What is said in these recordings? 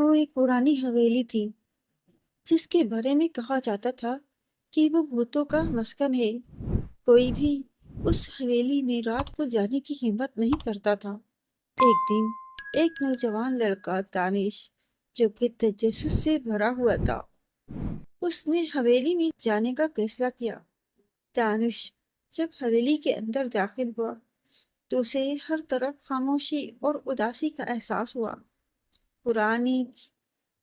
وہ ایک پرانی حویلی تھی جس کے بارے میں کہا جاتا تھا کہ وہ بھوتوں کا مسکن ہے۔ کوئی بھی اس حویلی میں رات کو جانے کی ہمت نہیں کرتا تھا۔ ایک دن ایک نوجوان لڑکا دانش، جو کہ تجسس سے بھرا ہوا تھا، اس نے حویلی میں جانے کا فیصلہ کیا۔ دانش جب حویلی کے اندر داخل ہوا تو اسے ہر طرف خاموشی اور اداسی کا احساس ہوا۔ پرانی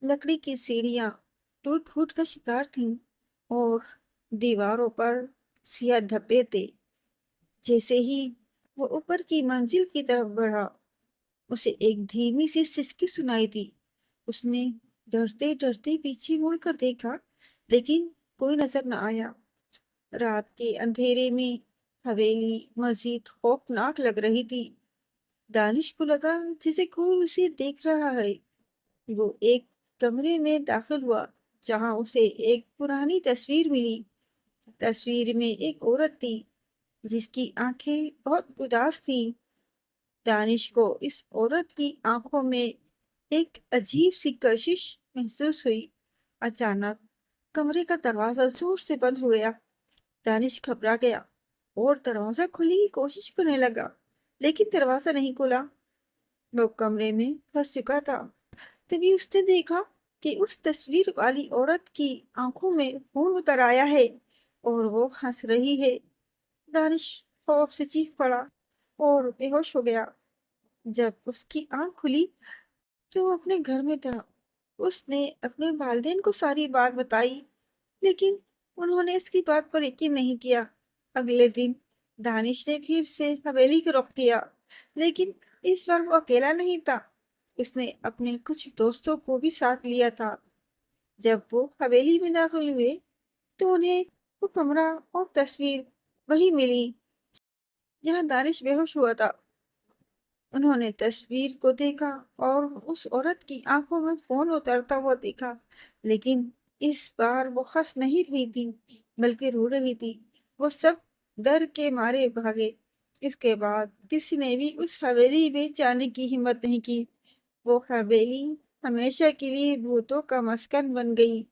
لکڑی کی سیڑھیاں ٹوٹ پھوٹ کا شکار تھیں اور دیواروں پر سیاہ دھبے تھے۔ جیسے ہی وہ اوپر کی منزل کی طرف بڑھا، اسے ایک دھیمی سی سسکی سنائی دی۔ اس نے ڈرتے ڈرتے پیچھے مڑ کر دیکھا، لیکن کوئی نظر نہ آیا۔ رات کے اندھیرے میں حویلی مزید خوفناک لگ رہی تھی۔ دانش کو لگا جیسے کوئی اسے دیکھ رہا ہے۔ وہ ایک کمرے میں داخل ہوا جہاں اسے ایک پرانی تصویر ملی۔ تصویر میں ایک عورت تھی جس کی آنکھیں بہت اداس تھیں۔ دانش کو اس عورت کی آنکھوں میں ایک عجیب سی کشش محسوس ہوئی۔ اچانک کمرے کا دروازہ زور سے بند ہو گیا۔ دانش گھبرا گیا اور دروازہ کھولنے کی کوشش کرنے لگا، لیکن دروازہ نہیں کھلا۔ وہ کمرے میں پھنس چکا تھا۔ تبھی اس نے دیکھا کہ اس تصویر والی عورت کی آنکھوں میں خون اتر آیا ہے اور وہ ہنس رہی ہے۔ دانش خوف سے چیخ پڑا اور بے ہوش ہو گیا۔ جب اس کی آنکھ کھلی تو وہ اپنے گھر میں تھا۔ اس نے اپنے والدین کو ساری بات بتائی، لیکن انہوں نے اس کی بات پر یقین نہیں کیا۔ اگلے دن دانش نے پھر سے حویلی کی رخ کیا، لیکن اس بار وہ اکیلا نہیں تھا۔ اس نے اپنے کچھ دوستوں کو بھی ساتھ لیا تھا۔ جب وہ حویلی میں داخل ہوئے تو انہیں وہ کمرہ اور تصویر وہی ملی جہاں دانش بے ہوش ہوا تھا۔ انہوں نے تصویر کو دیکھا اور اس عورت کی آنکھوں میں خون اترتا ہوا دیکھا، لیکن اس بار وہ ہنس نہیں رہی تھی بلکہ رو رہی تھی۔ وہ سب ڈر کے مارے بھاگے۔ اس کے بعد کسی نے بھی اس حویلی میں جانے کی ہمت نہیں کی۔ وہ حویلی ہمیشہ کے لیے بھوتوں کا مسکن بن گئی۔